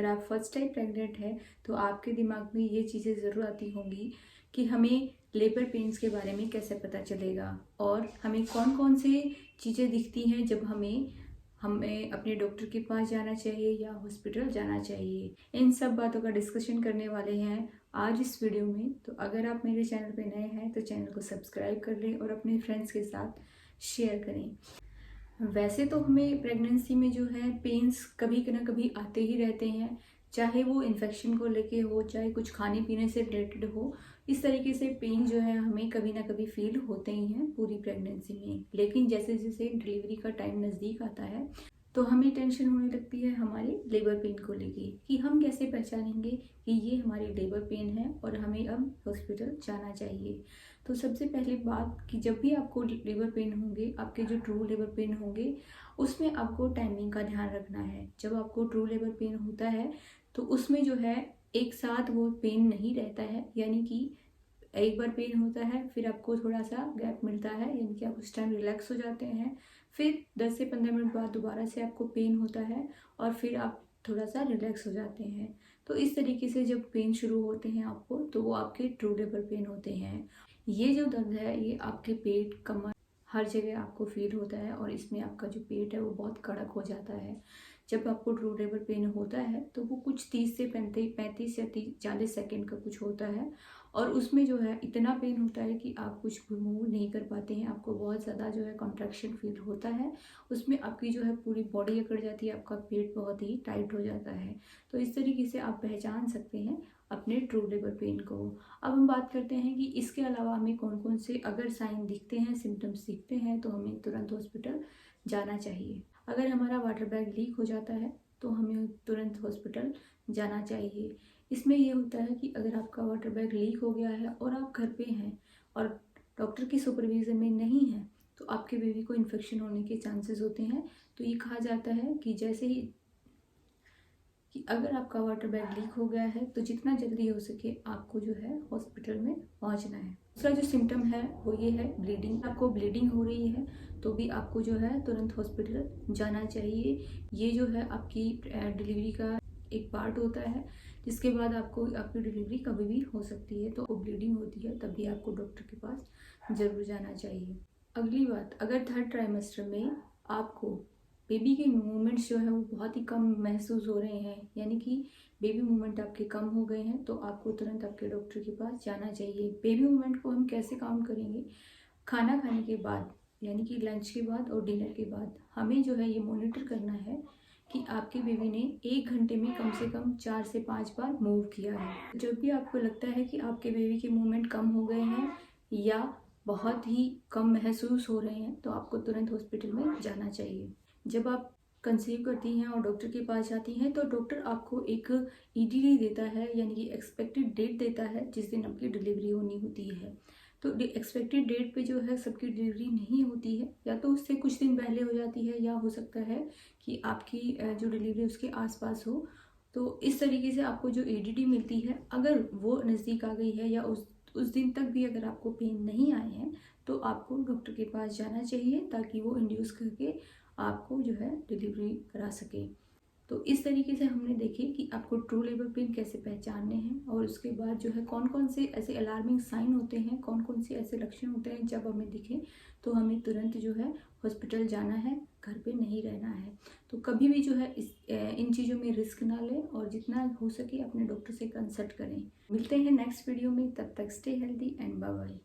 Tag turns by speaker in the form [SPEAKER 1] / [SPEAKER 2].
[SPEAKER 1] अगर आप first time pregnant हैं तो आपके दिमाग में ये चीज़ें ज़रूर आती होंगी कि हमें लेबर पेन्स के बारे में कैसे पता चलेगा और हमें कौन कौन से चीज़ें दिखती हैं जब हमें हमें अपने डॉक्टर के पास जाना चाहिए या हॉस्पिटल जाना चाहिए। इन सब बातों का डिस्कशन करने वाले हैं आज इस वीडियो में। तो अगर आप मेरे चैनल पे नए हैं तो चैनल को सब्सक्राइब कर लें और अपने फ्रेंड्स के साथ शेयर करें। वैसे तो हमें प्रेगनेंसी में जो है पेन्स कभी ना कभी आते ही रहते हैं, चाहे वो इन्फेक्शन को लेके हो, चाहे कुछ खाने पीने से रिलेटेड हो। इस तरीके से पेन जो है हमें कभी ना कभी फील होते ही हैं पूरी प्रेगनेंसी में। लेकिन जैसे जैसे डिलीवरी का टाइम नज़दीक आता है तो हमें टेंशन होने लगती है हमारे लेबर पेन को लेके कि हम कैसे पहचानेंगे कि ये हमारी लेबर पेन है और हमें अब हॉस्पिटल जाना चाहिए। तो सबसे पहली बात कि जब भी आपको लेबर पेन होंगे, आपके जो ट्रू लेबर पेन होंगे, उसमें आपको टाइमिंग का ध्यान रखना है। जब आपको ट्रू लेबर पेन होता है तो उसमें जो है एक साथ वो पेन नहीं रहता है, यानी कि एक बार पेन होता है फिर आपको थोड़ा सा गैप मिलता है, यानी कि आप उस टाइम रिलैक्स हो जाते हैं, फिर 10 से 15 मिनट बाद दोबारा से आपको पेन होता है और फिर आप थोड़ा सा रिलैक्स हो जाते हैं। तो इस तरीके से जब पेन शुरू होते हैं आपको तो वो आपके ट्रू लेबर पेन होते हैं। ये जो दर्द है ये आपके पेट, कमर, हर जगह आपको फील होता है और इसमें आपका जो पेट है वो बहुत कड़क हो जाता है। जब आपको ट्रू लेबर पेन होता है तो वो कुछ 30 से 35 या 40 सेकेंड का कुछ होता है और उसमें जो है इतना पेन होता है कि आप कुछ भी मूव नहीं कर पाते हैं। आपको बहुत ज़्यादा जो है कॉन्ट्रैक्शन फील होता है, उसमें आपकी जो है पूरी बॉडी अकड़ जाती है, आपका पेट बहुत ही टाइट हो जाता है। तो इस तरीके से आप पहचान सकते हैं अपने ट्रू लेबर पेन को। अब हम बात करते हैं कि इसके अलावा हमें कौन कौन से अगर साइन दिखते हैं, सिम्टम्स दिखते हैं तो हमें तुरंत हॉस्पिटल जाना चाहिए। अगर हमारा वाटर बैग लीक हो जाता है तो हमें तुरंत हॉस्पिटल जाना चाहिए। इसमें ये होता है कि अगर आपका वाटर बैग लीक हो गया है और आप घर पे हैं और डॉक्टर की सुपरविजन में नहीं है तो आपके बेबी को इन्फेक्शन होने के चांसेस होते हैं। तो ये कहा जाता है कि जैसे ही कि अगर आपका वाटर बैग लीक हो गया है तो जितना जल्दी हो सके आपको जो है हॉस्पिटल में पहुंचना है। दूसरा जो सिम्टम है वो ये है ब्लीडिंग। आपको ब्लीडिंग हो रही है तो भी आपको जो है तुरंत हॉस्पिटल जाना चाहिए। ये जो है आपकी डिलीवरी का एक पार्ट होता है, जिसके बाद आपको आपकी डिलीवरी कभी भी हो सकती है। तो ब्लीडिंग होती है तभी आपको डॉक्टर के पास ज़रूर जाना चाहिए। अगली बात, अगर थर्ड ट्राइमेस्टर में आपको बेबी के मूवमेंट्स जो है वो बहुत ही कम महसूस हो रहे हैं, यानी कि बेबी मूवमेंट आपके कम हो गए हैं, तो आपको तुरंत आपके डॉक्टर के पास जाना चाहिए। बेबी मूवमेंट को हम कैसे काउंट करेंगे? खाना खाने के बाद, यानी कि लंच के बाद और डिनर के बाद हमें जो है ये मॉनिटर करना है कि आपके बेबी ने 1 घंटे में कम से कम 4 से 5 बार मूव किया है। जब भी आपको लगता है कि आपके बेबी के मूवमेंट कम हो गए हैं या बहुत ही कम महसूस हो रहे हैं तो आपको तुरंत हॉस्पिटल में जाना चाहिए। जब आप कंसीव करती हैं और डॉक्टर के पास जाती हैं तो डॉक्टर आपको एक ईडीडी देता है, यानी कि एक्सपेक्टेड डेट देता है जिस दिन आपकी डिलीवरी होनी होती है। तो एक्सपेक्टेड डेट पे जो है सबकी डिलीवरी नहीं होती है, या तो उससे कुछ दिन पहले हो जाती है या हो सकता है कि आपकी जो डिलीवरी उसके आसपास हो। तो इस तरीके से आपको जो ईडीडी मिलती है, अगर वो नज़दीक आ गई है या उस दिन तक भी अगर आपको पेन नहीं आए हैं तो आपको डॉक्टर के पास जाना चाहिए ताकि वो इंड्यूस करके आपको जो है डिलीवरी करा सके। तो इस तरीके से हमने देखे कि आपको ट्रू लेबर पेन कैसे पहचानने हैं और उसके बाद जो है कौन कौन से ऐसे अलार्मिंग साइन होते हैं, कौन कौन से ऐसे लक्षण होते हैं जब हमें दिखे तो हमें तुरंत जो है हॉस्पिटल जाना है, घर पे नहीं रहना है। तो कभी भी जो है इन चीज़ों में रिस्क ना लें और जितना हो सके अपने डॉक्टर से कंसल्ट करें। मिलते हैं नेक्स्ट वीडियो में, तब तक stay healthy and bye bye.